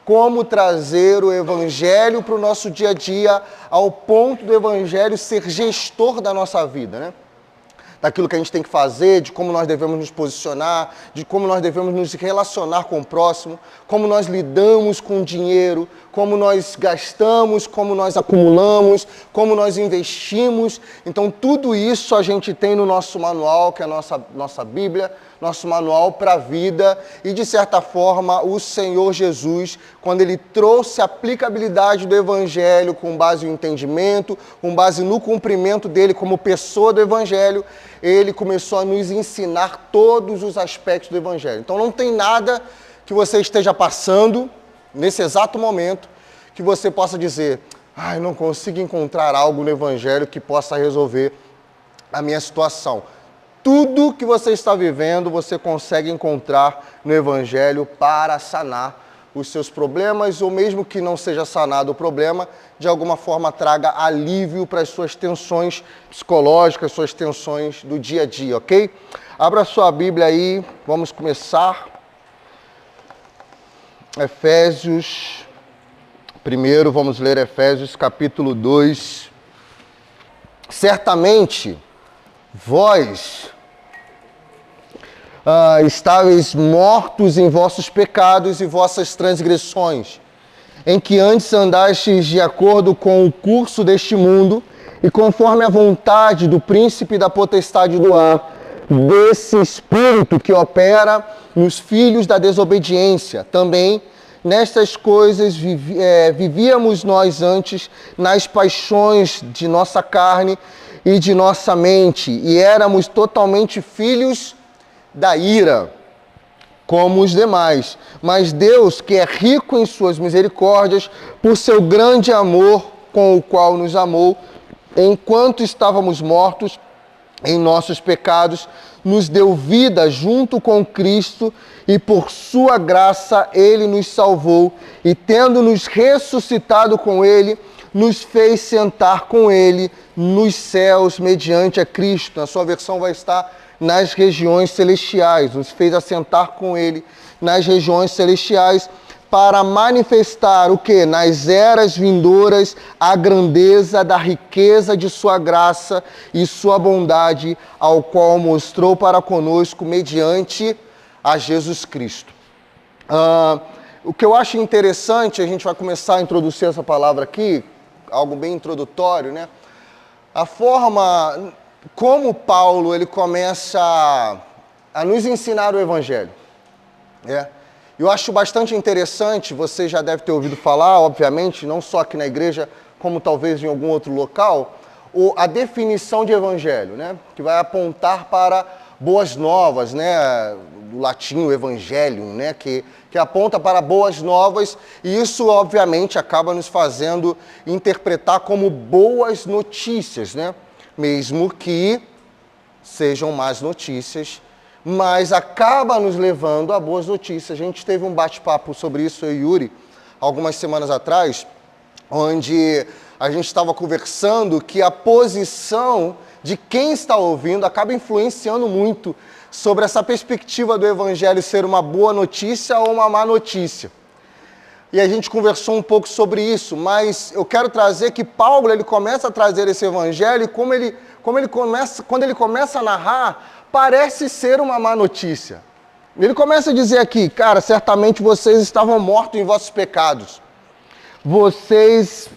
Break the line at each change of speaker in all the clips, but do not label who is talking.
como trazer o Evangelho para o nosso dia a dia, ao ponto do Evangelho ser gestor da nossa vida, né? Daquilo que a gente tem que fazer, de como nós devemos nos posicionar, de como nós devemos nos relacionar com o próximo, como nós lidamos com o dinheiro, como nós gastamos, como nós acumulamos, como nós investimos. Então, tudo isso a gente tem no nosso manual, que é a nossa Bíblia, nosso manual para a vida. E, de certa forma, o Senhor Jesus, quando Ele trouxe a aplicabilidade do Evangelho com base no entendimento, com base no cumprimento dele como pessoa do Evangelho, Ele começou a nos ensinar todos os aspectos do Evangelho. Então, não tem nada que você esteja passando nesse exato momento que você possa dizer: eu não consigo encontrar algo no Evangelho que possa resolver a minha situação. Tudo que você está vivendo, você consegue encontrar no Evangelho para sanar os seus problemas, ou mesmo que não seja sanado o problema, de alguma forma traga alívio para as suas tensões psicológicas, suas tensões do dia a dia, ok? Abra sua Bíblia aí, vamos começar. Efésios, primeiro vamos ler Efésios capítulo 2. Certamente, vós estáveis mortos em vossos pecados e vossas transgressões, em que antes andastes de acordo com o curso deste mundo e conforme a vontade do príncipe da potestade do ar, desse espírito que opera nos filhos da desobediência. Também nestas coisas vivíamos nós antes nas paixões de nossa carne e de nossa mente, e éramos totalmente filhos da ira, como os demais. Mas Deus, que é rico em suas misericórdias, por seu grande amor com o qual nos amou, enquanto estávamos mortos em nossos pecados, nos deu vida junto com Cristo, e por sua graça Ele nos salvou, e tendo-nos ressuscitado com Ele, nos fez sentar com Ele nos céus mediante a Cristo. Na sua versão vai estar nas regiões celestiais. Nos fez assentar com Ele nas regiões celestiais, para manifestar o quê? Nas eras vindouras a grandeza da riqueza de sua graça e sua bondade, ao qual mostrou para conosco mediante a Jesus Cristo. O que eu acho interessante, a gente vai começar a introduzir essa palavra aqui, algo bem introdutório, né? A forma como Paulo ele começa a nos ensinar o Evangelho. Eu acho bastante interessante, você já deve ter ouvido falar, obviamente, não só aqui na igreja, como talvez em algum outro local, a definição de Evangelho, né? Que vai apontar para boas novas, né? Do latim, o Evangelium, né? Que aponta para boas novas, e isso, obviamente, acaba nos fazendo interpretar como boas notícias, né? Mesmo que sejam más notícias, mas acaba nos levando a boas notícias. A gente teve um bate-papo sobre isso, eu e Yuri, algumas semanas atrás, onde a gente estava conversando que a posição de quem está ouvindo acaba influenciando muito sobre essa perspectiva do Evangelho ser uma boa notícia ou uma má notícia. E a gente conversou um pouco sobre isso, mas eu quero trazer que Paulo ele começa a trazer esse Evangelho, e quando ele começa a narrar, parece ser uma má notícia. Ele começa a dizer aqui: cara, certamente vocês estavam mortos em vossos pecados. Vocês,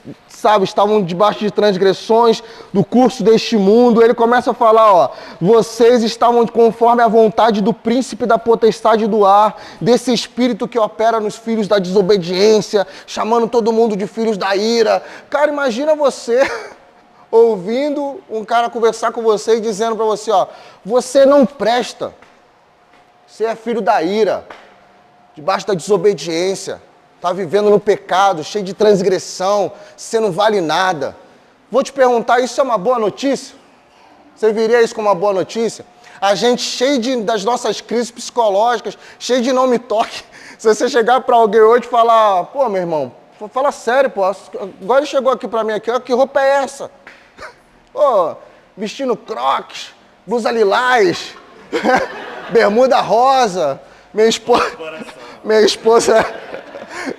estavam debaixo de transgressões do curso deste mundo. Ele começa a falar, vocês estavam conforme a vontade do príncipe da potestade do ar, desse espírito que opera nos filhos da desobediência, chamando todo mundo de filhos da ira. Cara, imagina você ouvindo um cara conversar com você e dizendo para você, você não presta, você é filho da ira, debaixo da desobediência, está vivendo no pecado, cheio de transgressão, você não vale nada. Vou te perguntar, isso é uma boa notícia? Você viria isso como uma boa notícia? A gente cheio das nossas crises psicológicas, cheio de não me toque. Se você chegar para alguém hoje e falar, pô, meu irmão, fala sério, pô, agora ele chegou aqui para mim, que roupa é essa? Pô, vestindo crocs, blusa lilás, bermuda rosa, minha esposa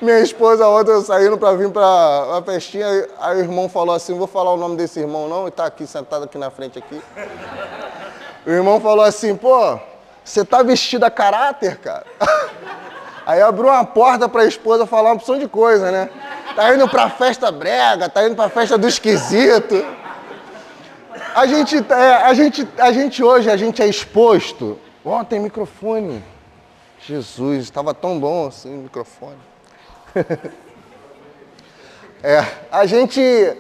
Minha esposa ontem saindo para vir para a festinha, aí o irmão falou assim, vou falar o nome desse irmão não, e tá aqui, sentado aqui na frente aqui. O irmão falou assim, pô, você tá vestido a caráter, cara? Aí abriu uma porta para a esposa falar uma opção de coisa, né? Tá indo pra festa brega, tá indo pra festa do esquisito. A gente hoje é exposto. Ó, tem microfone. Jesus, estava tão bom assim o microfone. A gente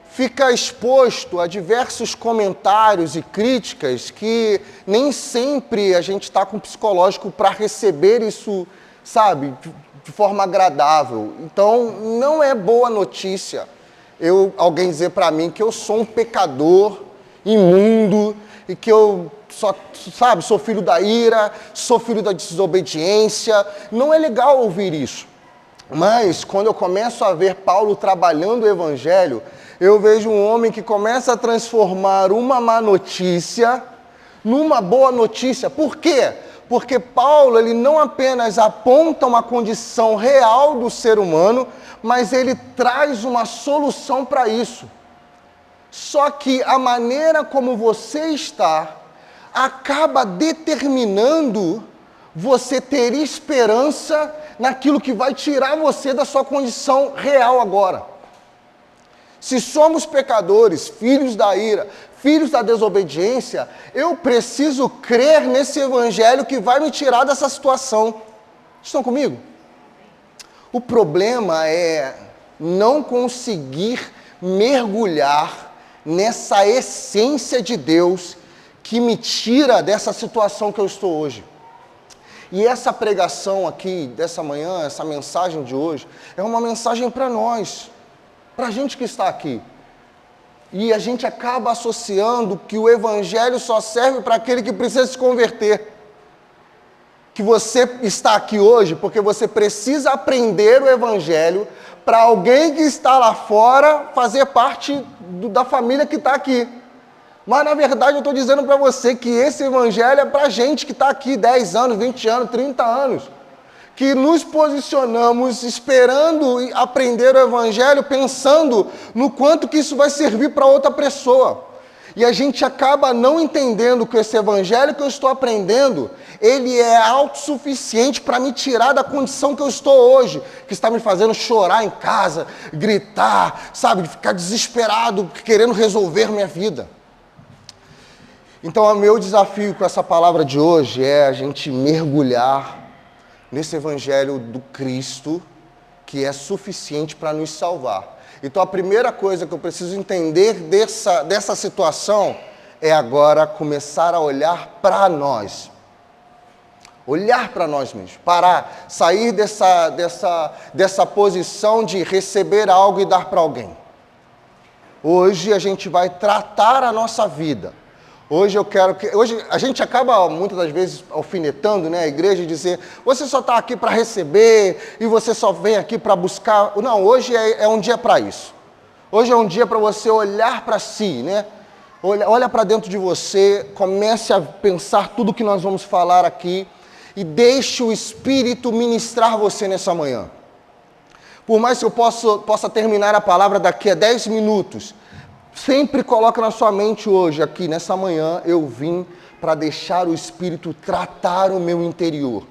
fica exposto a diversos comentários e críticas que nem sempre a gente está com o psicológico para receber isso, sabe, de forma agradável. Então, não é boa notícia alguém dizer para mim que eu sou um pecador imundo e que eu sou filho da ira, sou filho da desobediência. Não é legal ouvir isso. Mas, quando eu começo a ver Paulo trabalhando o evangelho, eu vejo um homem que começa a transformar uma má notícia numa boa notícia. Por quê? Porque Paulo, ele não apenas aponta uma condição real do ser humano, mas ele traz uma solução para isso. Só que a maneira como você está acaba determinando você ter esperança naquilo que vai tirar você da sua condição real agora. Se somos pecadores, filhos da ira, filhos da desobediência, eu preciso crer nesse evangelho que vai me tirar dessa situação. Estão comigo? O problema é não conseguir mergulhar nessa essência de Deus que me tira dessa situação que eu estou hoje. E essa pregação aqui dessa manhã, essa mensagem de hoje, é uma mensagem para nós, para a gente que está aqui. E a gente acaba associando que o evangelho só serve para aquele que precisa se converter. Que você está aqui hoje porque você precisa aprender o evangelho para alguém que está lá fora fazer parte da família que está aqui. Mas, na verdade, eu estou dizendo para você que esse evangelho é para a gente que está aqui 10 anos, 20 anos, 30 anos. Que nos posicionamos esperando aprender o evangelho, pensando no quanto que isso vai servir para outra pessoa. E a gente acaba não entendendo que esse evangelho que eu estou aprendendo, ele é autossuficiente para me tirar da condição que eu estou hoje, que está me fazendo chorar em casa, gritar, sabe, ficar desesperado, querendo resolver minha vida. Então, o meu desafio com essa palavra de hoje é a gente mergulhar nesse evangelho do Cristo, que é suficiente para nos salvar. Então, a primeira coisa que eu preciso entender dessa situação é agora começar a olhar para nós. Olhar para nós mesmos. Parar, sair dessa posição de receber algo e dar para alguém. Hoje a gente vai tratar a nossa vida. Hoje a gente acaba muitas das vezes alfinetando, né, a igreja e dizer, você só está aqui para receber e você só vem aqui para buscar. Não, hoje é um dia para isso. Hoje é um dia para você olhar para si, né? Olha para dentro de você, comece a pensar tudo que nós vamos falar aqui e deixe o Espírito ministrar você nessa manhã. Por mais que eu possa terminar a palavra daqui a 10 minutos, sempre coloca na sua mente hoje, aqui nessa manhã, eu vim para deixar o Espírito tratar o meu interior.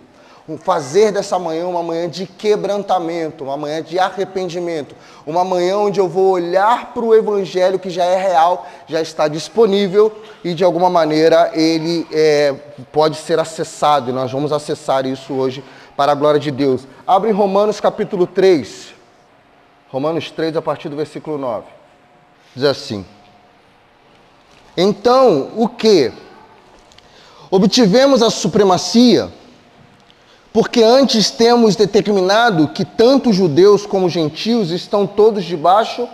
Fazer dessa manhã uma manhã de quebrantamento, uma manhã de arrependimento, uma manhã onde eu vou olhar para o Evangelho que já é real, já está disponível e de alguma maneira ele pode ser acessado e nós vamos acessar isso hoje para a glória de Deus. Abre em Romanos capítulo 3, Romanos 3 a partir do versículo 9. Diz assim: então, o que? Obtivemos a supremacia, porque antes temos determinado que tanto judeus como gentios estão todos debaixo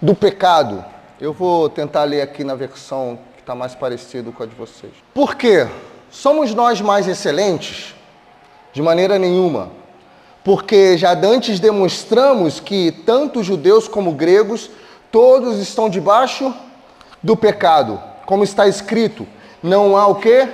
do pecado. Eu vou tentar ler aqui na versão que está mais parecida com a de vocês. Por quê? Somos nós mais excelentes? De maneira nenhuma. Porque já dantes demonstramos que tanto judeus como gregos todos estão debaixo do pecado. Como está escrito, não há o quê?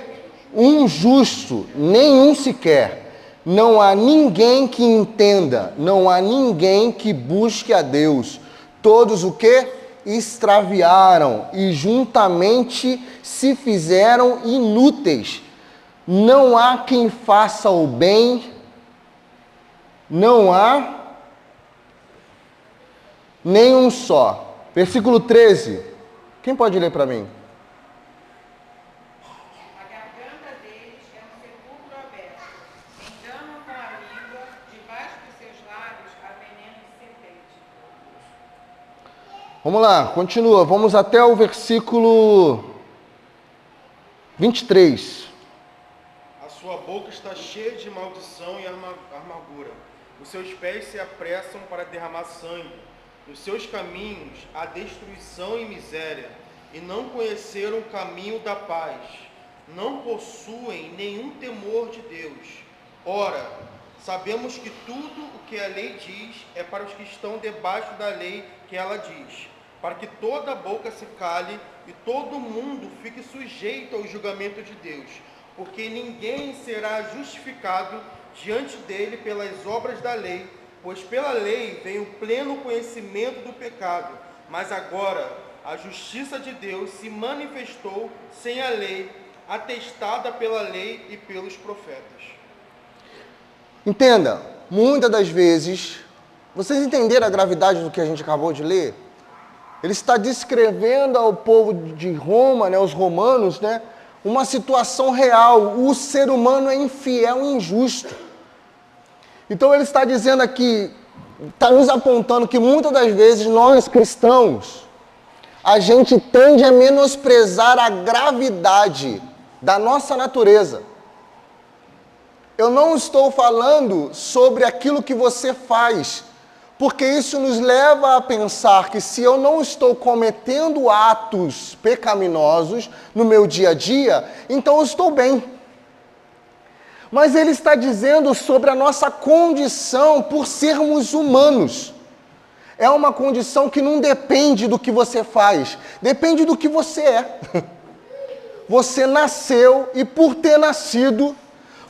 Um justo, nenhum sequer. Não há ninguém que entenda, não há ninguém que busque a Deus. Todos o quê? Extraviaram e juntamente se fizeram inúteis. Não há quem faça o bem, não há nenhum só. Versículo 13. Quem pode ler para mim?
A garganta deles é um sepulcro aberto. Enganam com a língua, debaixo dos seus lábios há veneno de serpente.
Vamos lá, continua. Vamos até o versículo 23.
A sua boca está cheia de maldição e amargura. Os seus pés se apressam para derramar sangue. Nos seus caminhos há destruição e miséria, e não conheceram o caminho da paz. Não possuem nenhum temor de Deus. Ora, sabemos que tudo o que a lei diz é para os que estão debaixo da lei que ela diz, para que toda boca se cale e todo mundo fique sujeito ao julgamento de Deus, porque ninguém será justificado diante dele pelas obras da lei, pois pela lei vem o pleno conhecimento do pecado, mas agora a justiça de Deus se manifestou sem a lei, atestada pela lei e pelos profetas.
Entenda, muitas das vezes, vocês entenderam a gravidade do que a gente acabou de ler? Ele está descrevendo ao povo de Roma, né, os romanos, né, uma situação real. O ser humano é infiel e injusto. Então ele está dizendo aqui, está nos apontando que muitas das vezes nós cristãos, a gente tende a menosprezar a gravidade da nossa natureza. Eu não estou falando sobre aquilo que você faz, porque isso nos leva a pensar que se eu não estou cometendo atos pecaminosos no meu dia a dia, então eu estou bem. Mas ele está dizendo sobre a nossa condição por sermos humanos. É uma condição que não depende do que você faz, depende do que você é. Você nasceu e por ter nascido,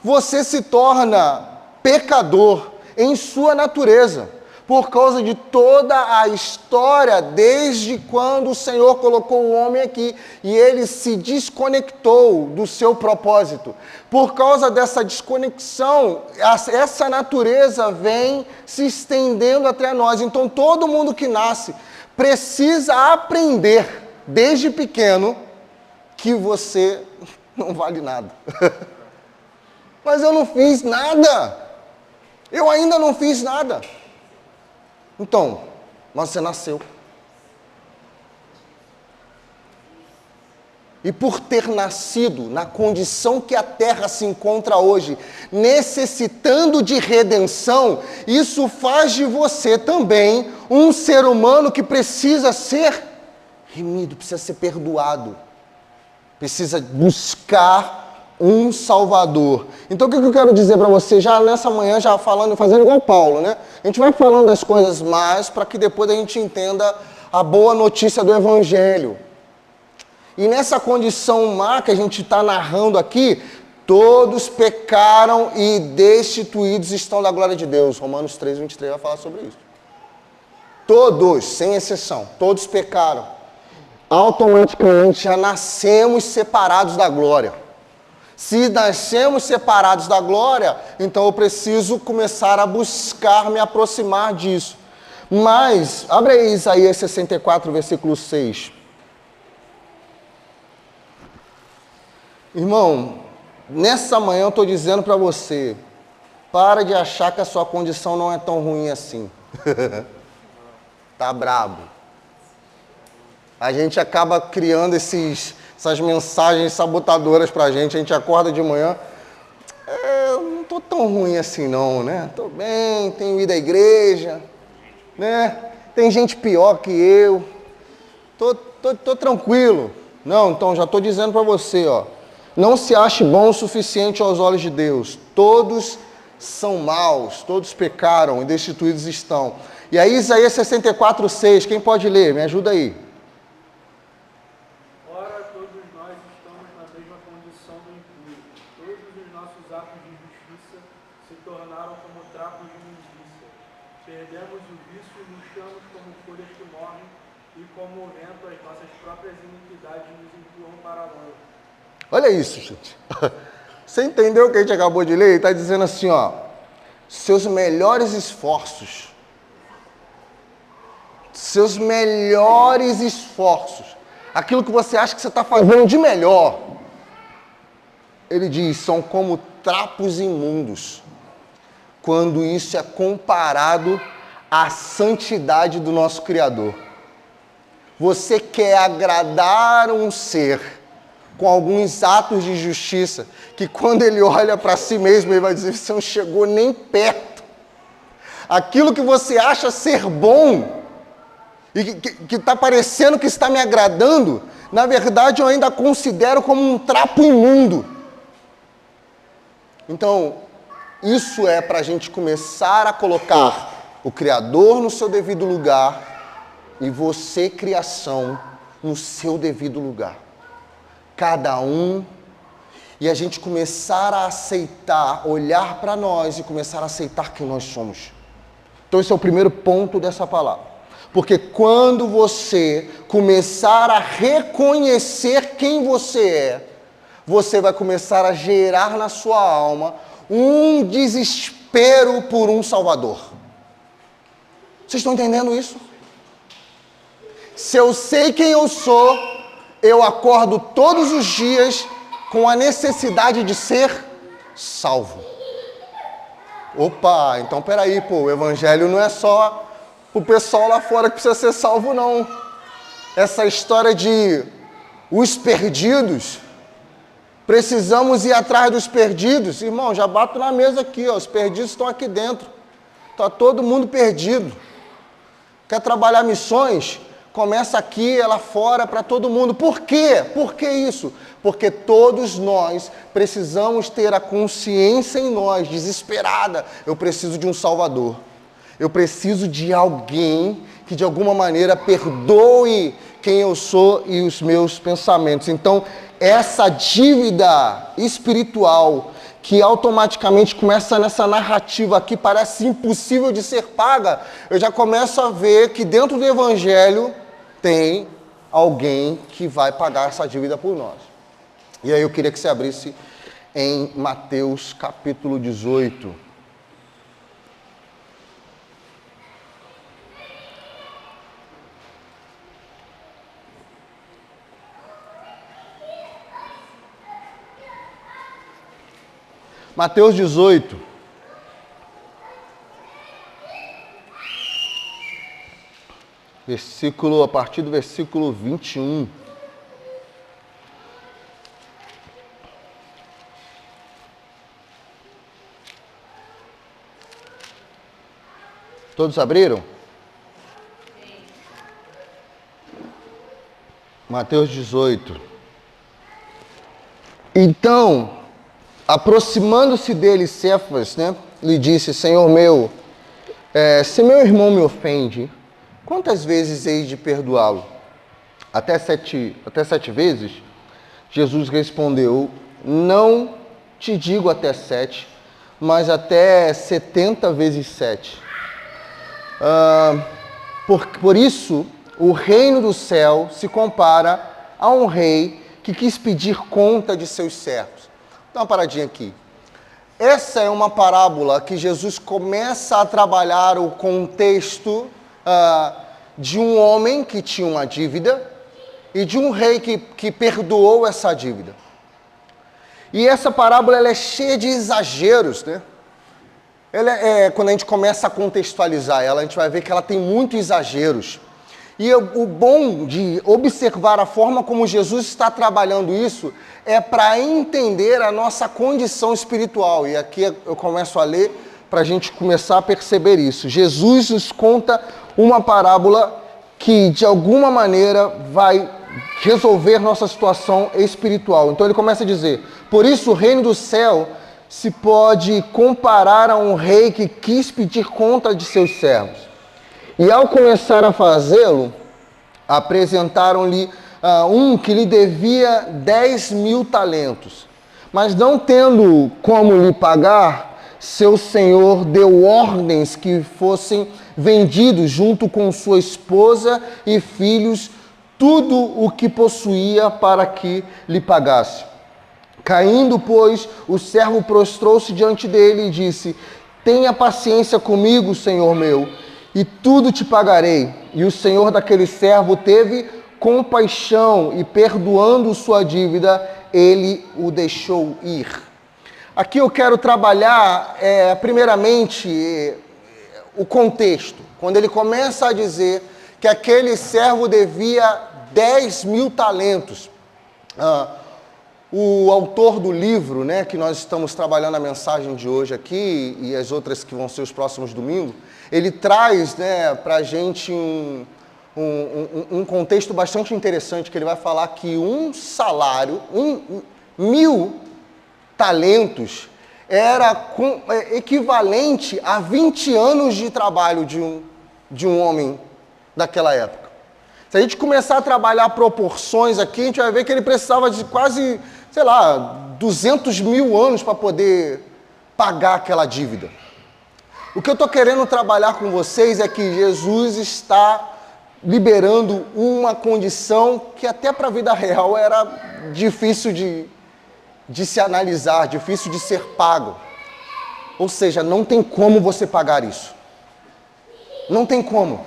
você se torna pecador em sua natureza, por causa de toda a história, desde quando o Senhor colocou o homem aqui e ele se desconectou do seu propósito. Por causa dessa desconexão, essa natureza vem se estendendo até nós. Então, todo mundo que nasce precisa aprender, desde pequeno, que você não vale nada. Mas eu não fiz nada. Eu ainda não fiz nada. Então, mas você nasceu. E por ter nascido na condição que a terra se encontra hoje, necessitando de redenção, isso faz de você também um ser humano que precisa ser remido, precisa ser perdoado, precisa buscar um Salvador. Então o que eu quero dizer para você, já nessa manhã, já falando, fazendo igual Paulo, né? A gente vai falando das coisas mais para que depois a gente entenda a boa notícia do Evangelho. E nessa condição má que a gente está narrando aqui, todos pecaram e destituídos estão da glória de Deus. Romanos 3, 23 vai falar sobre isso. Todos, sem exceção, todos pecaram. Automaticamente já nascemos separados da glória. Se nascemos separados da glória, então eu preciso começar a buscar me aproximar disso. Mas, abre aí Isaías 64, versículo 6. Irmão, nessa manhã eu estou dizendo para você, para de achar que a sua condição não é tão ruim assim. Tá brabo. A gente acaba criando essas mensagens sabotadoras pra gente. A gente acorda de manhã, eu não tô tão ruim assim não, né? Tô bem, tenho ido à igreja, né? Tem gente pior que eu. Tô tranquilo. Não, então já tô dizendo pra você, ó. Não se ache bom o suficiente aos olhos de Deus. Todos são maus, todos pecaram e destituídos estão. E aí Isaías 64, 6, quem pode ler? Me ajuda aí.
Ora, todos nós estamos na mesma condição do impuro. Todos os nossos atos de justiça se do vício e murchamos como folhas que morrem, e como o vento as nossas próprias iniquidades nos empurram para longe.
Olha isso, gente. Você entendeu o que a gente acabou de ler? Ele está dizendo assim, ó, seus melhores esforços, aquilo que você acha que você está fazendo de melhor, ele diz, são como trapos imundos, quando isso é comparado à santidade do nosso Criador. Você quer agradar um ser com alguns atos de justiça, que quando ele olha para si mesmo, ele vai dizer, você não chegou nem perto. Aquilo que você acha ser bom, e que está parecendo que está me agradando, na verdade eu ainda considero como um trapo imundo. Então, isso é para a gente começar a colocar o Criador no seu devido lugar e você, criação, no seu devido lugar. Cada um, e a gente começar a aceitar, olhar para nós e começar a aceitar quem nós somos. Então esse é o primeiro ponto dessa palavra. Porque quando você começar a reconhecer quem você é, você vai começar a gerar na sua alma um desespero por um Salvador. Vocês estão entendendo isso? Se eu sei quem eu sou, eu acordo todos os dias com a necessidade de ser salvo. Opa, então peraí, o evangelho não é só o pessoal lá fora que precisa ser salvo, não. Essa história de os perdidos, precisamos ir atrás dos perdidos. Irmão, já bato na mesa aqui, ó, os perdidos estão aqui dentro. Está todo mundo perdido. Quer trabalhar missões? Começa aqui, lá fora, para todo mundo. Por quê? Por que isso? Porque todos nós precisamos ter a consciência em nós, desesperada. Eu preciso de um Salvador. Eu preciso de alguém que de alguma maneira perdoe quem eu sou e os meus pensamentos. Então, essa dívida espiritual que automaticamente começa nessa narrativa aqui, parece impossível de ser paga, eu já começo a ver que dentro do Evangelho tem alguém que vai pagar essa dívida por nós. E aí eu queria que você abrisse em Mateus capítulo 18. Mateus 18, a partir do versículo 21. Todos abriram? Sim. Mateus 18. Então, aproximando-se dele, Cefas, lhe disse, Senhor meu, se meu irmão me ofende, quantas vezes hei de perdoá-lo? Até sete vezes? Jesus respondeu, não te digo até 7, mas até 70 vezes 7. Por isso, o reino do céu se compara a um rei que quis pedir conta de seus servos. Dá uma paradinha aqui. Essa é uma parábola que Jesus começa a trabalhar o contexto de um homem que tinha uma dívida e de um rei que perdoou essa dívida. E essa parábola ela é cheia de exageros, quando a gente começa a contextualizar ela, a gente vai ver que ela tem muitos exageros. E o bom de observar a forma como Jesus está trabalhando isso é para entender a nossa condição espiritual. E aqui eu começo a ler para a gente começar a perceber isso. Jesus nos conta uma parábola que de alguma maneira vai resolver nossa situação espiritual. Então ele começa a dizer, por isso o reino do céu se pode comparar a um rei que quis pedir conta de seus servos. E ao começar a fazê-lo, apresentaram-lhe um que lhe devia 10.000 talentos. Mas não tendo como lhe pagar, seu senhor deu ordens que fossem vendidos junto com sua esposa e filhos, tudo o que possuía para que lhe pagasse. Caindo, pois, o servo prostrou-se diante dele e disse: tenha paciência comigo, senhor meu, e tudo te pagarei. E o senhor daquele servo teve compaixão e, perdoando sua dívida, ele o deixou ir. Aqui eu quero trabalhar, primeiramente, o contexto. Quando ele começa a dizer que aquele servo devia 10.000 talentos. O autor do livro, né, que nós estamos trabalhando a mensagem de hoje aqui e as outras que vão ser os próximos domingos, ele traz, né, para a gente um contexto bastante interessante, que ele vai falar que um salário, 1.000 talentos, era equivalente a 20 anos de trabalho de um homem daquela época. Se a gente começar a trabalhar proporções aqui, a gente vai ver que ele precisava de quase, 200.000 anos para poder pagar aquela dívida. O que eu estou querendo trabalhar com vocês é que Jesus está liberando uma condição que até para a vida real era difícil de se analisar, difícil de ser pago. Ou seja, não tem como você pagar isso. Não tem como.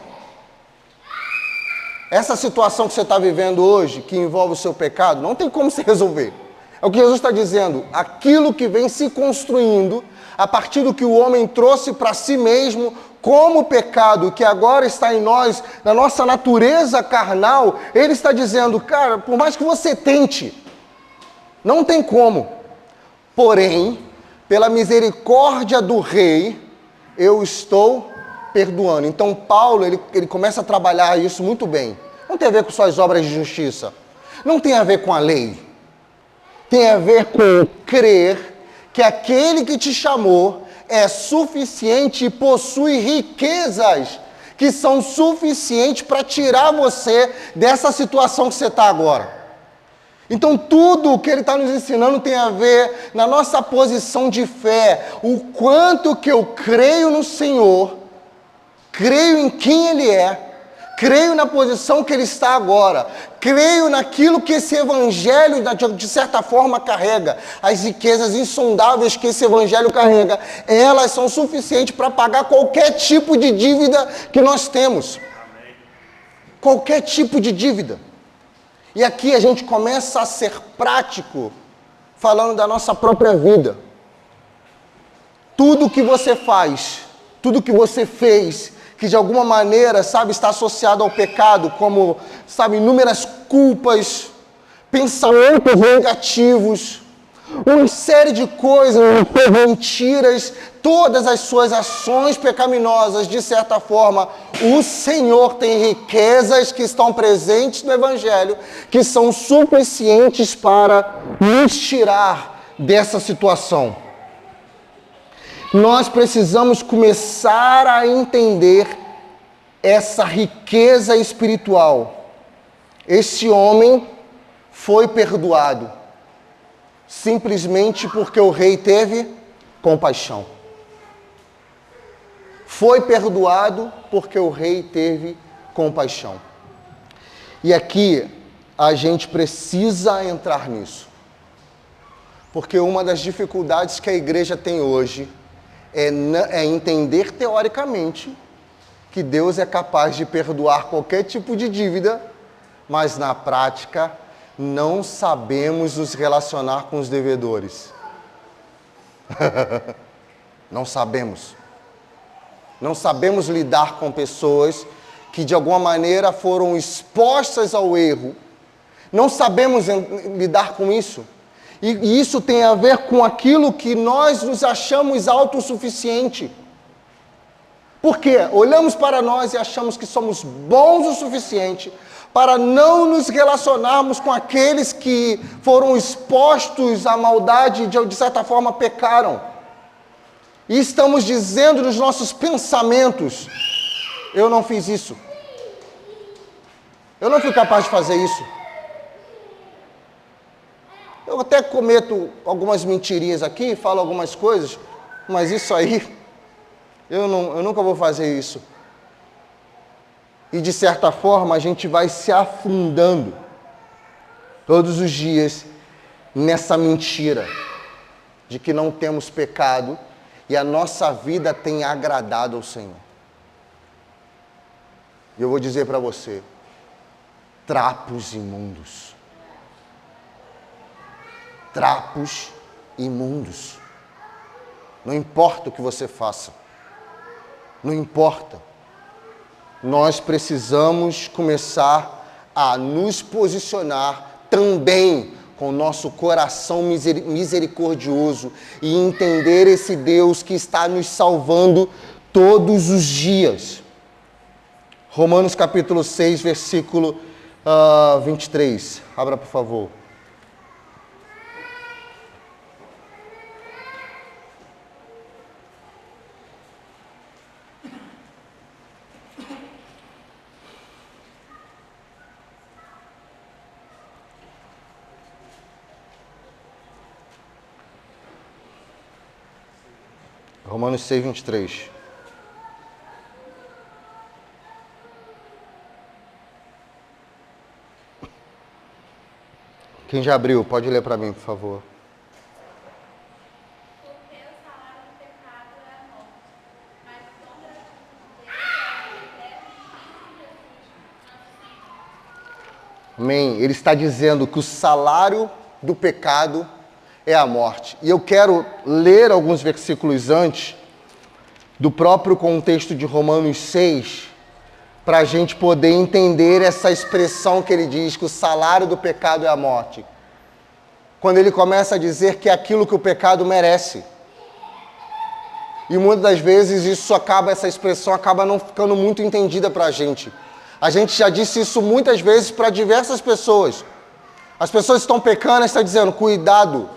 Essa situação que você está vivendo hoje, que envolve o seu pecado, não tem como se resolver. É o que Jesus está dizendo. Aquilo que vem se construindo, a partir do que o homem trouxe para si mesmo, como pecado, que agora está em nós, na nossa natureza carnal, ele está dizendo, cara, por mais que você tente, não tem como. Porém, pela misericórdia do rei, eu estou perdoando. Então Paulo, ele começa a trabalhar isso muito bem. Não tem a ver com suas obras de justiça. Não tem a ver com a lei. Tem a ver com crer que aquele que te chamou é suficiente e possui riquezas que são suficientes para tirar você dessa situação que você está agora. Então tudo o que ele está nos ensinando tem a ver na nossa posição de fé. O quanto que eu creio no Senhor, creio em quem Ele é, creio na posição que Ele está agora, creio naquilo que esse Evangelho, de certa forma, carrega. As riquezas insondáveis que esse Evangelho carrega, elas são suficientes para pagar qualquer tipo de dívida que nós temos. Amém. Qualquer tipo de dívida. E aqui a gente começa a ser prático, falando da nossa própria vida. Tudo que você faz, tudo que você fez, que de alguma maneira, está associado ao pecado, como, inúmeras culpas, pensamentos negativos, uma série de coisas, mentiras, todas as suas ações pecaminosas, de certa forma, o Senhor tem riquezas que estão presentes no Evangelho, que são suficientes para nos tirar dessa situação. Nós precisamos começar a entender essa riqueza espiritual. Esse homem foi perdoado simplesmente porque o rei teve compaixão. Foi perdoado porque o rei teve compaixão. E aqui a gente precisa entrar nisso. Porque uma das dificuldades que a igreja tem hoje é entender teoricamente que Deus é capaz de perdoar qualquer tipo de dívida, mas na prática não sabemos nos relacionar com os devedores. Não sabemos. Não sabemos lidar com pessoas que de alguma maneira foram expostas ao erro. Não sabemos lidar com isso. E isso tem a ver com aquilo que nós nos achamos autossuficiente. Por quê? Olhamos para nós e achamos que somos bons o suficiente para não nos relacionarmos com aqueles que foram expostos à maldade e de certa forma pecaram. E estamos dizendo nos nossos pensamentos, eu não fiz isso. Eu não fui capaz de fazer isso. Eu até cometo algumas mentirinhas aqui, falo algumas coisas, mas isso aí, eu nunca vou fazer isso. E de certa forma a gente vai se afundando todos os dias nessa mentira de que não temos pecado e a nossa vida tem agradado ao Senhor. E eu vou dizer para você, trapos imundos. Trapos imundos. Não importa o que você faça. Não importa. Nós precisamos começar a nos posicionar também com o nosso coração misericordioso e entender esse Deus que está nos salvando todos os dias. Romanos capítulo 6, versículo 23. Abra, por favor. Romanos 6, 23. Quem já abriu, pode ler para mim, por favor.
Porque o salário do pecado é a morte, mas o dom gratuito de Deus é a vida em Cristo Jesus, nosso Senhor.
Amém. Ele está dizendo que o salário do pecado é a morte. E eu quero ler alguns versículos antes do próprio contexto de Romanos 6, para a gente poder entender essa expressão que ele diz, que o salário do pecado é a morte. Quando ele começa a dizer que é aquilo que o pecado merece. E muitas das vezes essa expressão acaba não ficando muito entendida para a gente. A gente já disse isso muitas vezes para diversas pessoas. As pessoas estão pecando e estão dizendo, cuidado,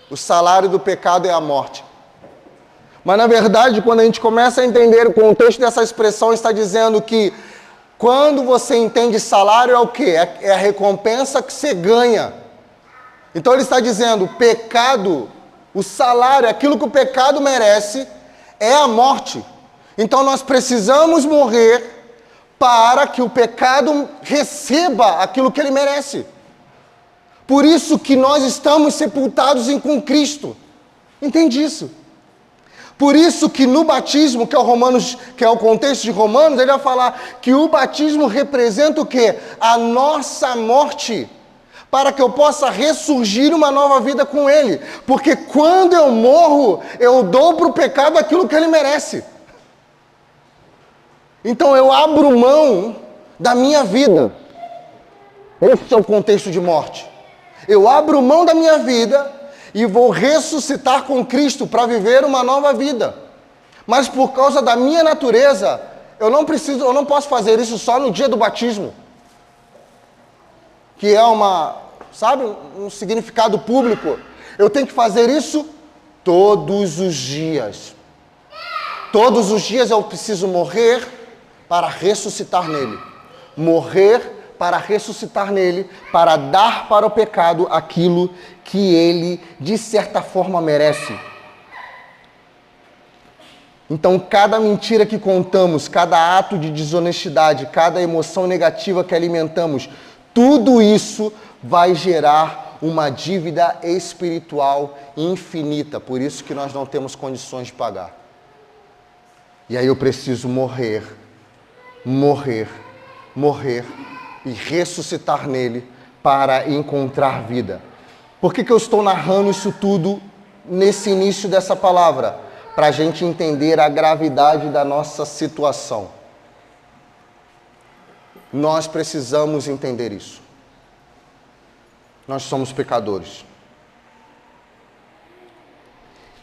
o salário do pecado é a morte. Mas, na verdade, quando a gente começa a entender o contexto dessa expressão, está dizendo que quando você entende salário é o quê? É a recompensa que você ganha. Então, ele está dizendo, pecado, o salário, aquilo que o pecado merece, é a morte. Então, nós precisamos morrer para que o pecado receba aquilo que ele merece. Por isso que nós estamos sepultados com Cristo. Entende isso? Por isso que no batismo, que é o contexto de Romanos, ele vai falar que o batismo representa o quê? A nossa morte, para que eu possa ressurgir uma nova vida com Ele. Porque quando eu morro, eu dou para o pecado aquilo que ele merece. Então eu abro mão da minha vida. Esse é o contexto de morte. Eu abro mão da minha vida e vou ressuscitar com Cristo para viver uma nova vida. Mas por causa da minha natureza, eu não posso fazer isso só no dia do batismo. Que é um significado público. Eu tenho que fazer isso todos os dias. Todos os dias eu preciso morrer para ressuscitar nele. Morrer para ressuscitar nele, para dar para o pecado aquilo que ele, de certa forma, merece. Então, cada mentira que contamos, cada ato de desonestidade, cada emoção negativa que alimentamos, tudo isso vai gerar uma dívida espiritual infinita. Por isso que nós não temos condições de pagar. E aí eu preciso morrer e ressuscitar nele para encontrar vida. Por que eu estou narrando isso tudo nesse início dessa palavra? Para a gente entender a gravidade da nossa situação. Nós precisamos entender isso. Nós somos pecadores.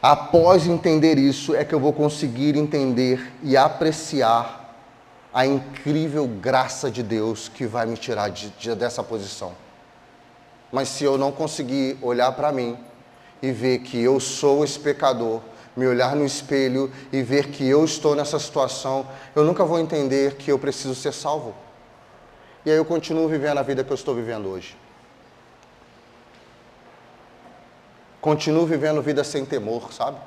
Após entender isso, é que eu vou conseguir entender e apreciar a incrível graça de Deus que vai me tirar dessa posição. Mas se eu não conseguir olhar para mim e ver que eu sou esse pecador, me olhar no espelho e ver que eu estou nessa situação, eu nunca vou entender que eu preciso ser salvo. E aí eu continuo vivendo a vida que eu estou vivendo hoje. Continuo vivendo vida sem temor, sabe?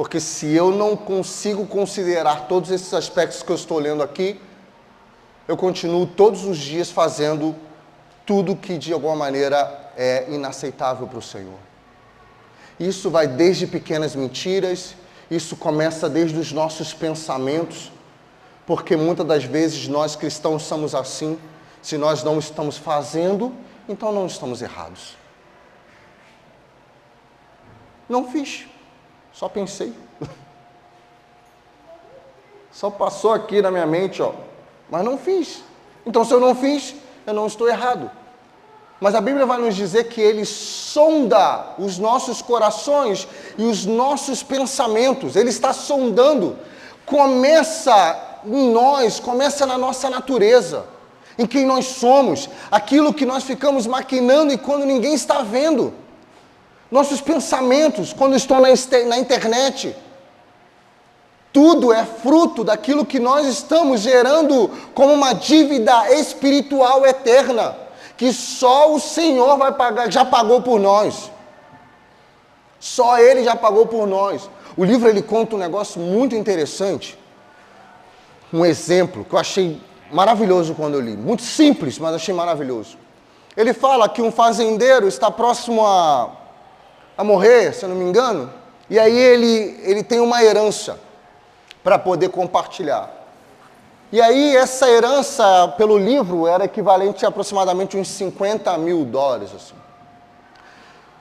Porque se eu não consigo considerar todos esses aspectos que eu estou lendo aqui, eu continuo todos os dias fazendo tudo que de alguma maneira é inaceitável para o Senhor. Isso vai desde pequenas mentiras, isso começa desde os nossos pensamentos, porque muitas das vezes nós cristãos somos assim. Se nós não estamos fazendo, então não estamos errados. Não fiz, só pensei. Só passou aqui na minha mente, ó, mas não fiz. Então se eu não fiz, eu não estou errado. Mas a Bíblia vai nos dizer que Ele sonda os nossos corações e os nossos pensamentos. Ele está sondando. Começa em nós, começa na nossa natureza, em quem nós somos, aquilo que nós ficamos maquinando e quando ninguém está vendo. Nossos pensamentos, quando estão na internet. Tudo é fruto daquilo que nós estamos gerando como uma dívida espiritual eterna, que só o Senhor vai pagar, já pagou por nós. Só Ele já pagou por nós. O livro ele conta um negócio muito interessante, um exemplo que eu achei maravilhoso quando eu li. Muito simples, mas achei maravilhoso. Ele fala que um fazendeiro está próximo a morrer, se eu não me engano, e aí ele tem uma herança para poder compartilhar. E aí essa herança, pelo livro, era equivalente a aproximadamente uns $50 mil, assim.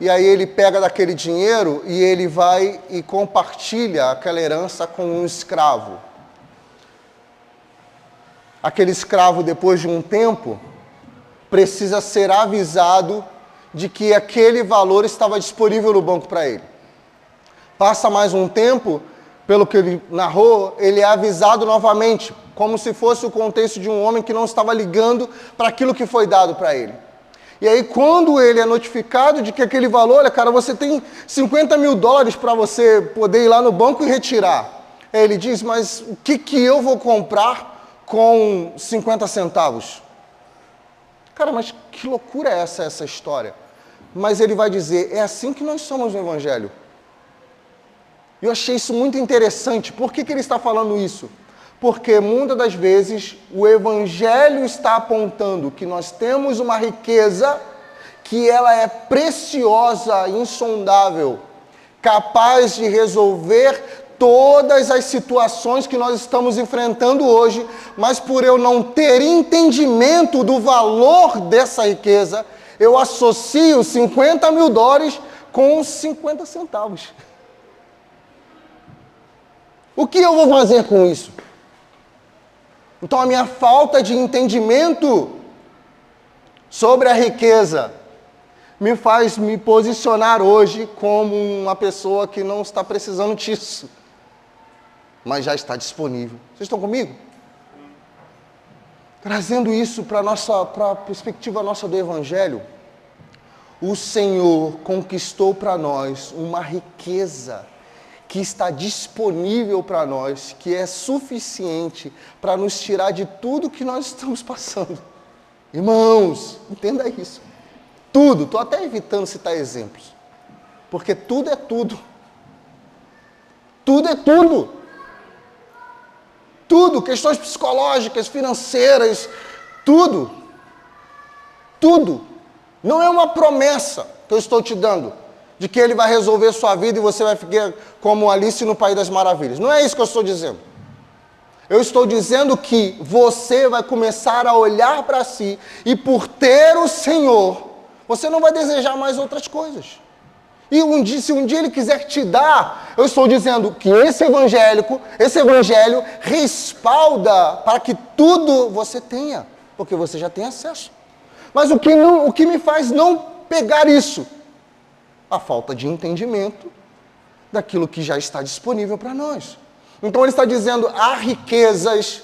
E aí ele pega daquele dinheiro e ele vai e compartilha aquela herança com um escravo. Aquele escravo, depois de um tempo, precisa ser avisado de que aquele valor estava disponível no banco para ele. Passa mais um tempo, pelo que ele narrou, ele é avisado novamente, como se fosse o contexto de um homem que não estava ligando para aquilo que foi dado para ele. E aí, quando ele é notificado de que aquele valor, olha, cara, você tem $50 mil para você poder ir lá no banco e retirar. Aí ele diz, mas o que eu vou comprar com 50 centavos? Cara, mas que loucura é essa história? Mas ele vai dizer, é assim que nós somos no Evangelho. E eu achei isso muito interessante. Por que ele está falando isso? Porque muitas das vezes o Evangelho está apontando que nós temos uma riqueza que ela é preciosa, insondável, capaz de resolver todas as situações que nós estamos enfrentando hoje, mas por eu não ter entendimento do valor dessa riqueza, eu associo $50 mil com 50 centavos. O que eu vou fazer com isso? Então a minha falta de entendimento sobre a riqueza me faz me posicionar hoje como uma pessoa que não está precisando disso, mas já está disponível. Vocês estão comigo? Trazendo isso para a perspectiva nossa do Evangelho, o Senhor conquistou para nós uma riqueza que está disponível para nós, que é suficiente para nos tirar de tudo que nós estamos passando. Irmãos, entenda isso. Tudo, estou até evitando citar exemplos, porque tudo é tudo. Tudo é tudo. Tudo, questões psicológicas, financeiras, tudo. Tudo. Não é uma promessa que eu estou te dando, de que Ele vai resolver sua vida e você vai ficar como Alice no País das Maravilhas. Não é isso que eu estou dizendo. Eu estou dizendo que você vai começar a olhar para si e por ter o Senhor, você não vai desejar mais outras coisas. E se um dia Ele quiser te dar, eu estou dizendo que esse Evangelho respalda para que tudo você tenha, porque você já tem acesso. Mas o que me faz não pegar isso? A falta de entendimento daquilo que já está disponível para nós. Então ele está dizendo, há riquezas,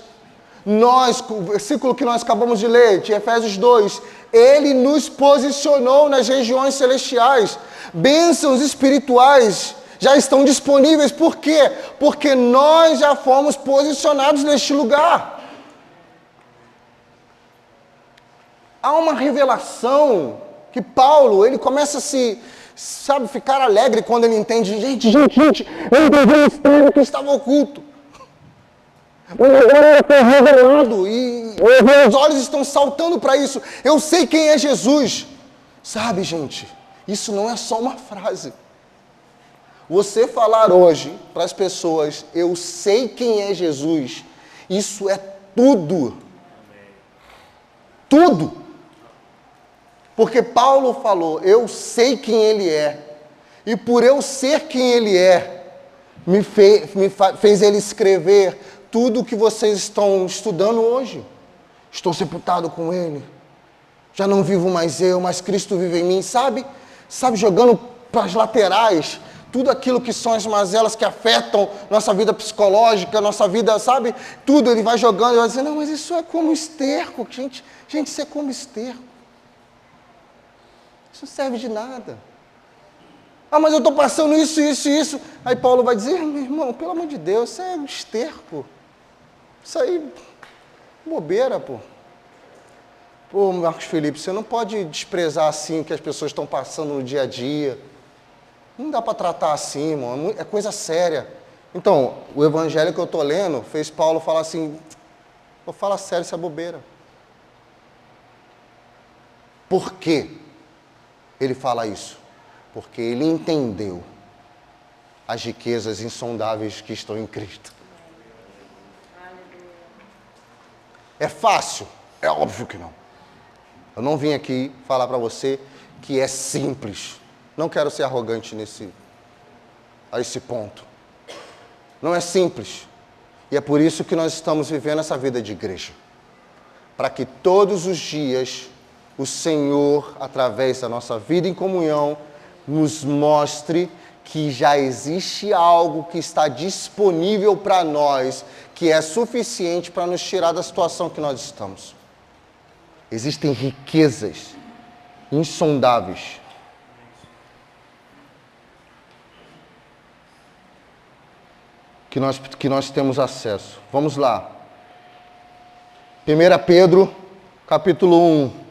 o versículo que nós acabamos de ler, de Efésios 2, ele nos posicionou nas regiões celestiais, bênçãos espirituais já estão disponíveis, por quê? Porque nós já fomos posicionados neste lugar. Há uma revelação que Paulo, ele começa a se sabe, ficar alegre quando ele entende, gente, eu entendi o mistério que estava oculto. Mas agora ele foi revelado e os meus olhos estão saltando para isso. Eu sei quem é Jesus. Sabe, gente, isso não é só uma frase. Você falar hoje para as pessoas, eu sei quem é Jesus, isso é tudo. Tudo. Porque Paulo falou, eu sei quem ele é. E por eu ser quem ele é, fez ele escrever tudo o que vocês estão estudando hoje. Estou sepultado com ele. Já não vivo mais eu, mas Cristo vive em mim. Sabe, jogando para as laterais tudo aquilo que são as mazelas que afetam nossa vida psicológica, nossa vida, sabe? Tudo ele vai jogando e vai dizer, não, mas isso é como esterco, gente, isso é como esterco. Isso não serve de nada. Ah, mas eu estou passando isso. Aí Paulo vai dizer, meu irmão, pelo amor de Deus, isso é um esterco. Isso aí, bobeira, pô. Pô, Marcos Felipe, você não pode desprezar assim o que as pessoas estão passando no dia a dia. Não dá para tratar assim, irmão, é coisa séria. Então, o evangelho que eu estou lendo fez Paulo falar assim, vou falar sério, isso é bobeira. Por quê ele fala isso? Porque ele entendeu as riquezas insondáveis que estão em Cristo. É fácil? É óbvio que não. Eu não vim aqui falar para você que é simples. Não quero ser arrogante a esse ponto. Não é simples. E é por isso que nós estamos vivendo essa vida de igreja. Para que todos os dias o Senhor, através da nossa vida em comunhão, nos mostre que já existe algo que está disponível para nós, que é suficiente para nos tirar da situação que nós estamos. Existem riquezas insondáveis que nós temos acesso. Vamos lá. 1 Pedro, capítulo 1.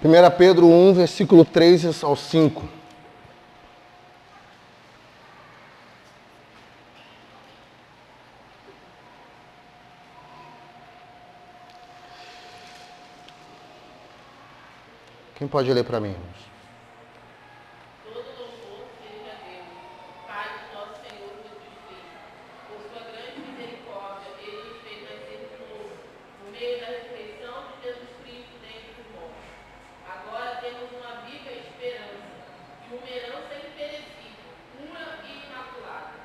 Primeira Pedro 1, versículo 3 ao 5. Quem pode ler para mim, irmãos?
Todo louvor seja a Deus, Pai do nosso Senhor Jesus Cristo. Por sua grande misericórdia, Ele nos fez nascer de novo, no meio da ressurreição de Jesus Cristo dentre os mortos. Agora temos uma viva esperança, de uma herança imperecível, pura e imaculada,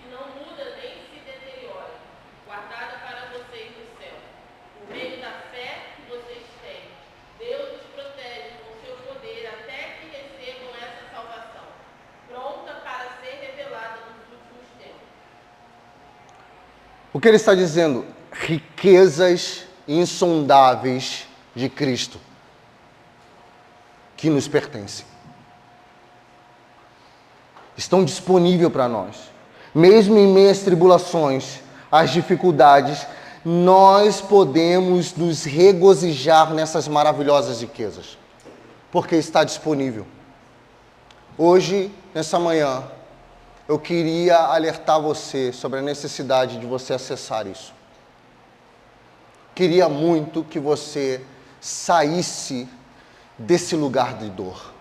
que não muda nem se deteriora, guardada para vocês no céu. Por meio da fé que vocês têm, Deus os protege com seu poder até que recebam essa salvação, pronta para ser revelada nos últimos tempos.
O que ele está dizendo? Riquezas insondáveis de Cristo, que nos pertencem. Estão disponíveis para nós. Mesmo em meio às tribulações, às dificuldades, nós podemos nos regozijar nessas maravilhosas riquezas, porque está disponível. Hoje, nessa manhã, eu queria alertar você sobre a necessidade de você acessar isso. Queria muito que você saísse desse lugar de dor,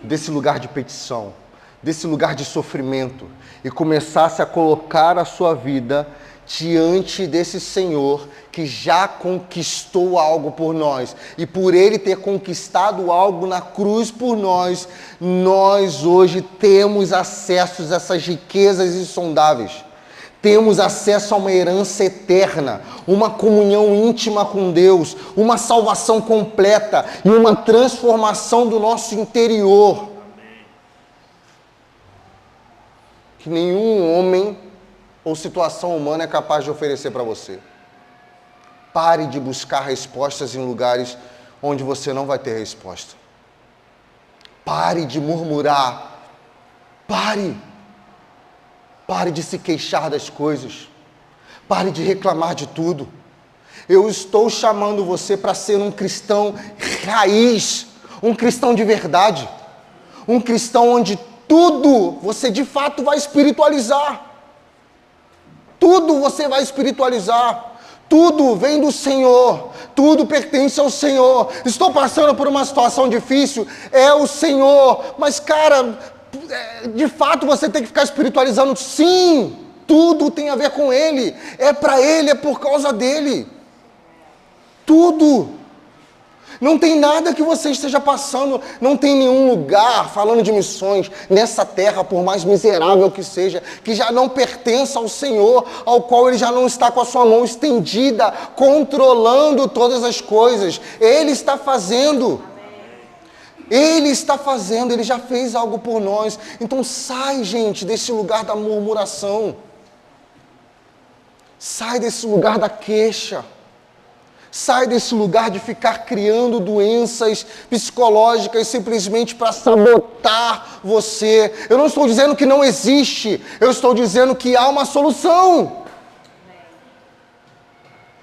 desse lugar de petição, desse lugar de sofrimento e começasse a colocar a sua vida diante desse Senhor que já conquistou algo por nós. E por Ele ter conquistado algo na cruz por nós, nós hoje temos acesso a essas riquezas insondáveis. Temos acesso a uma herança eterna, uma comunhão íntima com Deus, uma salvação completa e uma transformação do nosso interior. Que nenhum homem ou situação humana é capaz de oferecer para você. Pare de buscar respostas em lugares onde você não vai ter resposta. Pare de murmurar. Pare. Pare de se queixar das coisas. Pare de reclamar de tudo. Eu estou chamando você para ser um cristão raiz, um cristão de verdade, um cristão onde tudo você de fato vai espiritualizar. Tudo você vai espiritualizar. Tudo vem do Senhor. Tudo pertence ao Senhor. Estou passando por uma situação difícil. É o Senhor. Mas, cara, de fato você tem que ficar espiritualizando. Sim, tudo tem a ver com Ele. É para Ele, é por causa dEle. Tudo. Não tem nada que você esteja passando, não tem nenhum lugar, falando de missões, nessa terra, por mais miserável que seja, que já não pertença ao Senhor, ao qual Ele já não está com a sua mão estendida, controlando todas as coisas. Ele está fazendo. Ele está fazendo, Ele já fez algo por nós. Então sai, gente, desse lugar da murmuração. Sai desse lugar da queixa. Sai desse lugar de ficar criando doenças psicológicas simplesmente para sabotar você. Eu não estou dizendo que não existe, eu estou dizendo que há uma solução.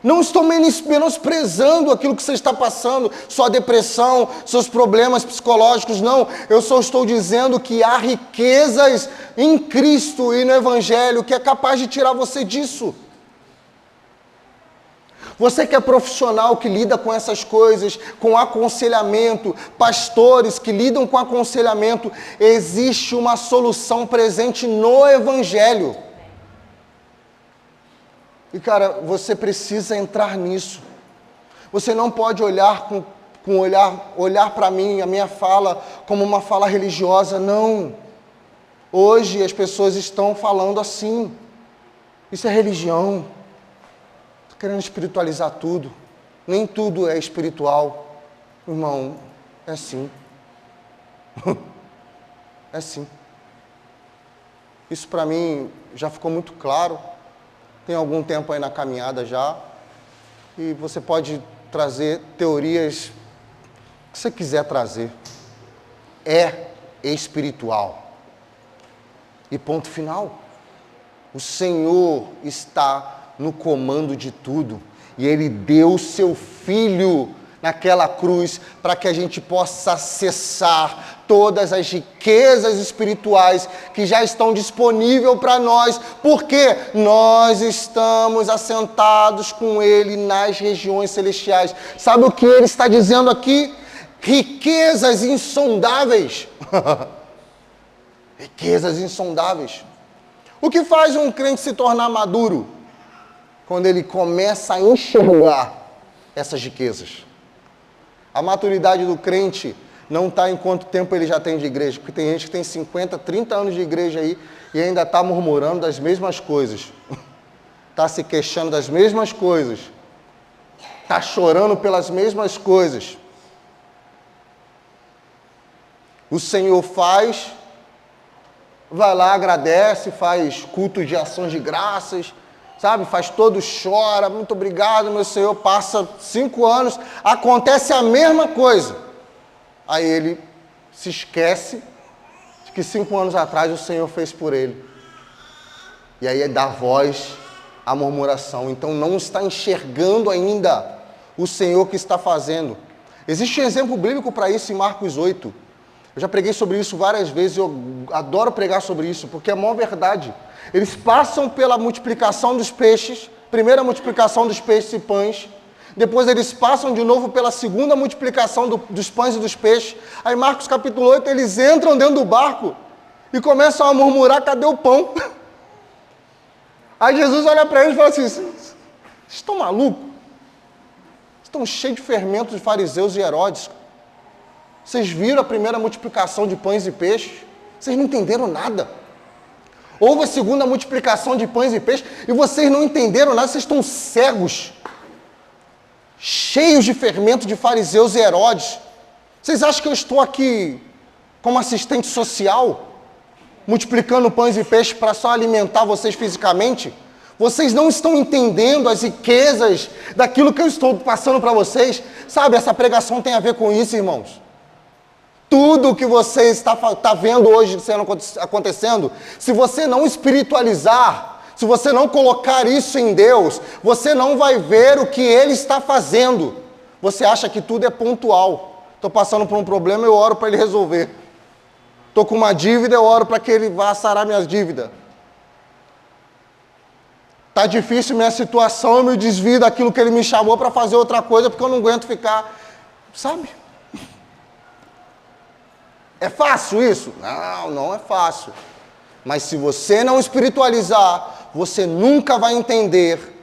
Não estou menosprezando aquilo que você está passando, sua depressão, seus problemas psicológicos, não. Eu só estou dizendo que há riquezas em Cristo e no Evangelho que é capaz de tirar você disso. Você que é profissional, que lida com essas coisas, com aconselhamento, pastores que lidam com aconselhamento, existe uma solução presente no Evangelho. E cara, você precisa entrar nisso. Você não pode olhar olhar para mim, a minha fala, como uma fala religiosa, não. Hoje as pessoas estão falando assim. Isso é religião. Querendo espiritualizar tudo. Nem tudo é espiritual. Irmão, é sim. É sim. Isso para mim já ficou muito claro. Tem algum tempo aí na caminhada já. E você pode trazer teorias que você quiser trazer. É espiritual. E ponto final. O Senhor está no comando de tudo. E Ele deu o seu Filho naquela cruz para que a gente possa acessar todas as riquezas espirituais que já estão disponíveis para nós, porque nós estamos assentados com Ele nas regiões celestiais. Sabe o que Ele está dizendo aqui? Riquezas insondáveis. Riquezas insondáveis. O que faz um crente se tornar maduro? Quando ele começa a enxergar essas riquezas. A maturidade do crente não está em quanto tempo ele já tem de igreja, porque tem gente que tem 50, 30 anos de igreja aí e ainda está murmurando das mesmas coisas. Está se queixando das mesmas coisas. Está chorando pelas mesmas coisas. O Senhor faz, vai lá, agradece, faz culto de ações de graças, sabe, faz todo, chora, muito obrigado, meu Senhor, passa 5 anos, acontece a mesma coisa. Aí ele se esquece de que 5 anos atrás o Senhor fez por ele. E aí dá voz à murmuração. Então não está enxergando ainda o Senhor que está fazendo. Existe um exemplo bíblico para isso em Marcos 8. Eu já preguei sobre isso várias vezes, eu adoro pregar sobre isso, porque é a maior verdade. Eles passam pela multiplicação dos peixes, primeira multiplicação dos peixes e pães, depois eles passam de novo pela segunda multiplicação dos pães e dos peixes. Aí Marcos capítulo 8, eles entram dentro do barco e começam a murmurar, cadê o pão? Aí Jesus olha para eles e fala assim, vocês estão malucos? Estão cheios de fermentos de fariseus e Herodes. Vocês viram a primeira multiplicação de pães e peixes? Vocês não entenderam nada. Houve a segunda multiplicação de pães e peixes e vocês não entenderam nada, vocês estão cegos. Cheios de fermento de fariseus e Herodes. Vocês acham que eu estou aqui como assistente social? Multiplicando pães e peixes para só alimentar vocês fisicamente? Vocês não estão entendendo as riquezas daquilo que eu estou passando para vocês? Sabe, essa pregação tem a ver com isso, irmãos. Tudo que você está vendo hoje acontecendo, se você não espiritualizar, se você não colocar isso em Deus, você não vai ver o que Ele está fazendo. Você acha que tudo é pontual. Estou passando por um problema, eu oro para Ele resolver. Estou com uma dívida, eu oro para que Ele vá sarar minhas dívidas. Está difícil minha situação, eu me desvio daquilo que Ele me chamou para fazer outra coisa, porque eu não aguento ficar, sabe? É fácil isso? Não, não é fácil. Mas se você não espiritualizar, você nunca vai entender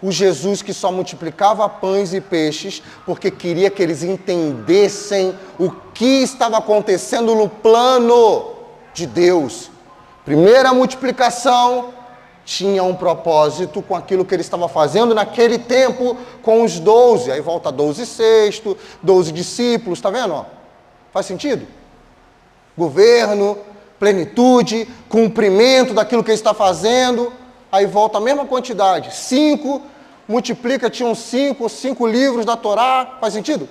o Jesus que só multiplicava pães e peixes, porque queria que eles entendessem o que estava acontecendo no plano de Deus. Primeira multiplicação tinha um propósito com aquilo que ele estava fazendo naquele tempo com os 12. Aí volta 12 sexto, 12 discípulos, tá vendo? Faz sentido? Governo, plenitude, cumprimento daquilo que ele está fazendo. Aí volta a mesma quantidade. 5, multiplica, tinham 5 livros da Torá. Faz sentido?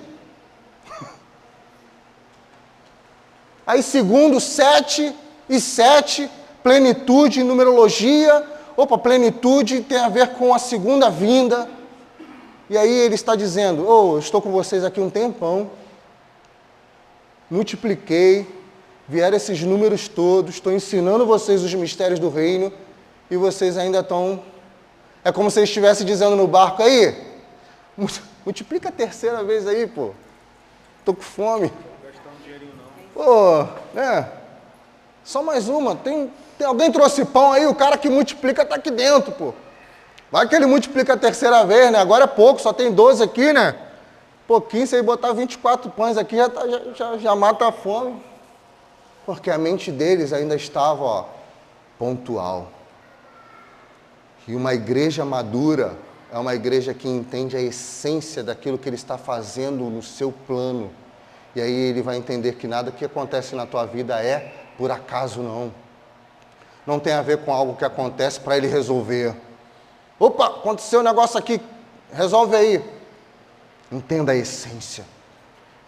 Aí segundo, 7 e 7, plenitude, numerologia. Opa, plenitude tem a ver com a segunda vinda. E aí ele está dizendo, eu estou com vocês aqui um tempão. Multipliquei. Vieram esses números todos, estou ensinando vocês os mistérios do reino e vocês ainda estão... É como se eu estivesse dizendo no barco, aí, multiplica a terceira vez aí, pô. Estou com fome.
Não gastar um dinheirinho não.
Pô, né? Só mais uma. Tem alguém trouxe pão aí, o cara que multiplica está aqui dentro, pô. Vai que ele multiplica a terceira vez, né? Agora é pouco, só tem 12 aqui, né? Pouquinho, se ele botar 24 pães aqui, já mata a fome. Porque a mente deles ainda estava pontual. E uma igreja madura é uma igreja que entende a essência daquilo que ele está fazendo no seu plano. E aí ele vai entender que nada que acontece na tua vida é por acaso, não. Não tem a ver com algo que acontece para ele resolver. Opa, aconteceu um negócio aqui, resolve aí. Entenda a essência.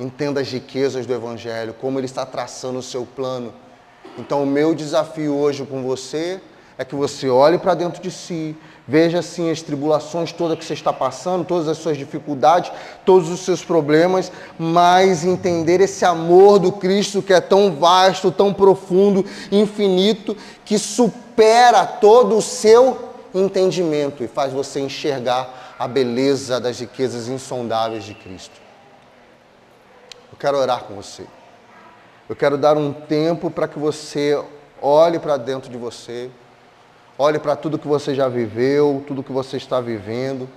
Entenda as riquezas do Evangelho, como ele está traçando o seu plano. Então, o meu desafio hoje com você é que você olhe para dentro de si, veja assim as tribulações todas que você está passando, todas as suas dificuldades, todos os seus problemas, mas entender esse amor do Cristo que é tão vasto, tão profundo, infinito, que supera todo o seu entendimento e faz você enxergar a beleza das riquezas insondáveis de Cristo. Eu quero orar com você. Eu quero dar um tempo para que você olhe para dentro de você, olhe para tudo que você já viveu, tudo que você está vivendo.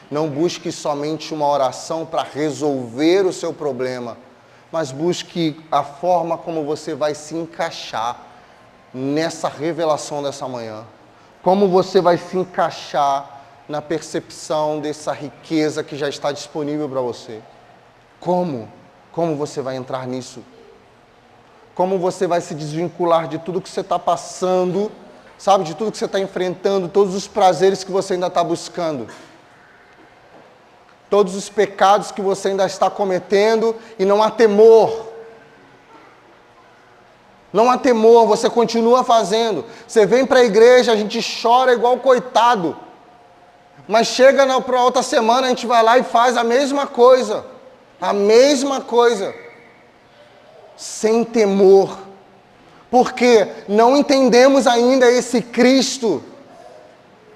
Não busque somente uma oração para resolver o seu problema, mas busque a forma como você vai se encaixar nessa revelação dessa manhã. Como você vai se encaixar na percepção dessa riqueza que já está disponível para você. Como você vai entrar nisso? Como você vai se desvincular de tudo que você está passando, sabe? De tudo que você está enfrentando, todos os prazeres que você ainda está buscando. Todos os pecados que você ainda está cometendo e não há temor. Não há temor, você continua fazendo. Você vem para a igreja, a gente chora igual coitado. Mas chega para outra semana, a gente vai lá e faz a mesma coisa. A mesma coisa. Sem temor. Porque não entendemos ainda esse Cristo.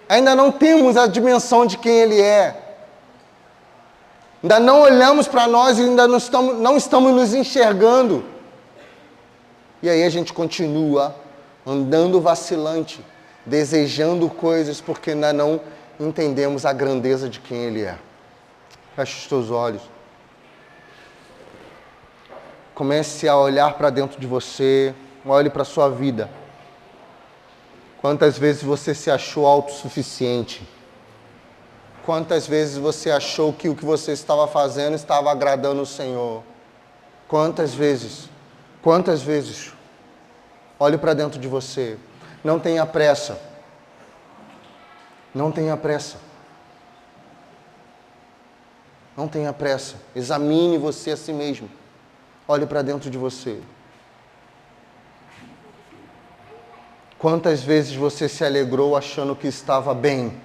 Ainda não temos a dimensão de quem Ele é. Ainda não olhamos para nós e ainda não estamos nos enxergando. E aí a gente continua andando vacilante, desejando coisas porque ainda não entendemos a grandeza de quem Ele é. Feche os teus olhos. Comece a olhar para dentro de você, olhe para a sua vida. Quantas vezes você se achou autossuficiente? Quantas vezes você achou que o que você estava fazendo estava agradando o Senhor? Quantas vezes? Quantas vezes? Olhe para dentro de você. Não tenha pressa. Não tenha pressa. Não tenha pressa. Examine você a si mesmo. Olhe para dentro de você. Quantas vezes você se alegrou achando que estava bem?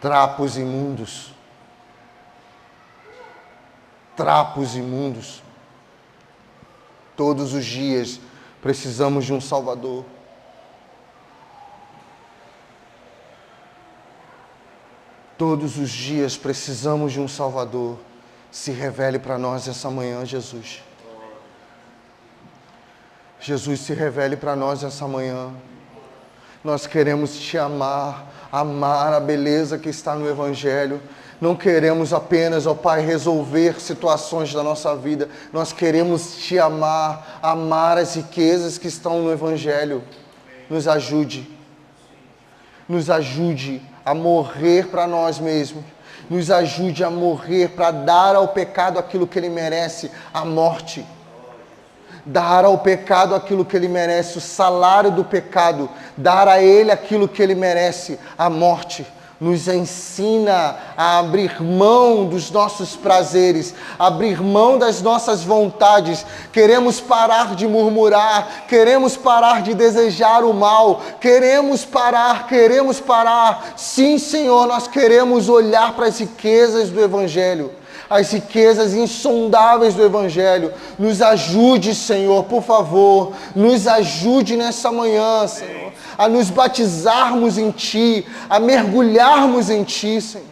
Trapos imundos. Trapos imundos. Todos os dias precisamos de um Salvador. Todos os dias precisamos de um Salvador. Se revele para nós essa manhã, Jesus. Jesus, se revele para nós essa manhã. Nós queremos te amar, amar a beleza que está no Evangelho. Não queremos apenas, ó Pai, resolver situações da nossa vida. Nós queremos te amar, amar as riquezas que estão no Evangelho. Nos ajude. Nos ajude a morrer para nós mesmos. Nos ajude a morrer para dar ao pecado aquilo que ele merece, a morte. Dar ao pecado aquilo que ele merece, o salário do pecado. Dar a ele aquilo que ele merece, a morte. Nos ensina a abrir mão dos nossos prazeres, abrir mão das nossas vontades. Queremos parar de murmurar, queremos parar de desejar o mal, queremos parar. Sim, Senhor, nós queremos olhar para as riquezas do Evangelho, as riquezas insondáveis do Evangelho. Nos ajude, Senhor, por favor, nos ajude nessa manhã, Senhor, a nos batizarmos em Ti, a mergulharmos em Ti, Senhor.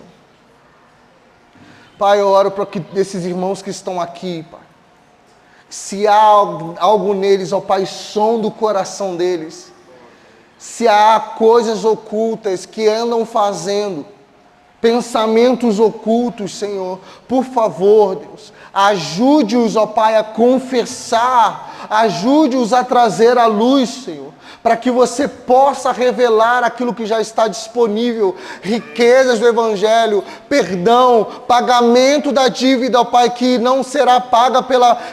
Pai, eu oro para que esses irmãos que estão aqui, Pai, se há algo neles, ó Pai, sonda o coração deles, se há coisas ocultas que andam fazendo, pensamentos ocultos, Senhor, por favor, Deus, ajude-os, ó Pai, a confessar, ajude-os a trazer à luz, Senhor, para que você possa revelar aquilo que já está disponível, riquezas do Evangelho, perdão, pagamento da dívida, ó Pai, que não será paga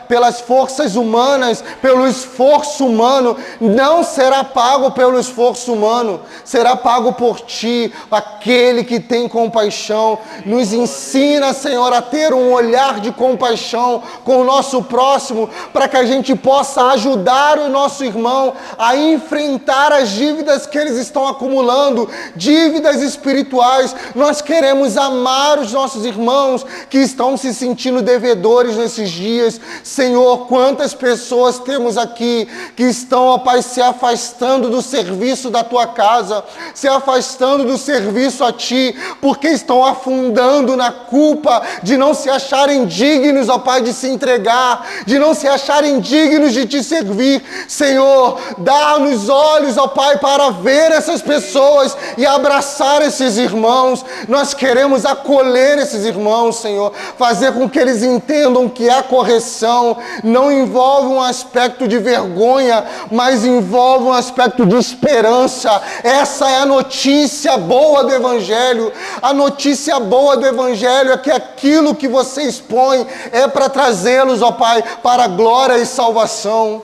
pelas forças humanas, pelo esforço humano, não será pago pelo esforço humano, será pago por Ti, aquele que tem compaixão. Nos ensina, Senhor, a ter um olhar de compaixão com o nosso próximo, para que a gente possa ajudar o nosso irmão a enfrentar as dívidas que eles estão acumulando, dívidas espirituais. Nós queremos amar os nossos irmãos que estão se sentindo devedores nesses dias. Senhor, quantas pessoas temos aqui que estão, ó Pai, se afastando do serviço da Tua casa, se afastando do serviço a Ti, porque estão afundando na culpa de não se acharem dignos, ó Pai, de se entregar, de não se acharem dignos de Te servir. Senhor, dá-nos olhos, ó Pai, para ver essas pessoas e abraçar esses irmãos. Nós queremos acolher esses irmãos, Senhor, fazer com que eles entendam que a correção não envolve um aspecto de vergonha, mas envolve um aspecto de esperança. Essa é a notícia boa do Evangelho. A notícia boa do Evangelho é que aquilo que você expõe é para trazê-los, ó Pai, para a glória e salvação.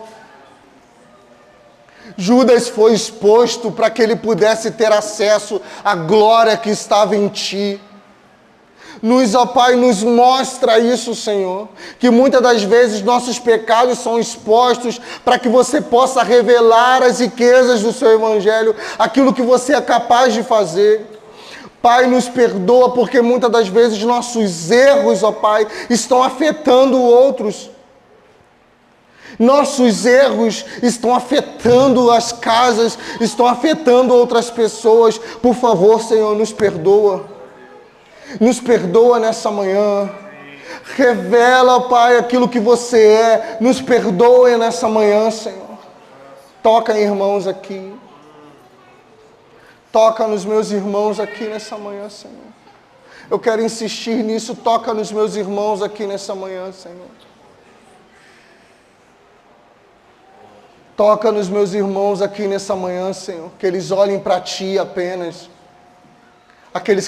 Judas foi exposto para que ele pudesse ter acesso à glória que estava em Ti. Ó Pai, nos mostra isso, Senhor, que muitas das vezes nossos pecados são expostos para que você possa revelar as riquezas do Seu Evangelho, aquilo que você é capaz de fazer. Pai, nos perdoa porque muitas das vezes nossos erros, ó Pai, estão afetando outros. Nossos erros estão afetando as casas, estão afetando outras pessoas. Por favor, Senhor, nos perdoa. Nos perdoa nessa manhã. Revela, Pai, aquilo que você é. Nos perdoe nessa manhã, Senhor. Toca em irmãos aqui. Toca nos meus irmãos aqui nessa manhã, Senhor. Eu quero insistir nisso. Toca nos meus irmãos aqui nessa manhã, Senhor. Toca nos meus irmãos aqui nessa manhã, Senhor. Que eles olhem para Ti apenas. Aqueles que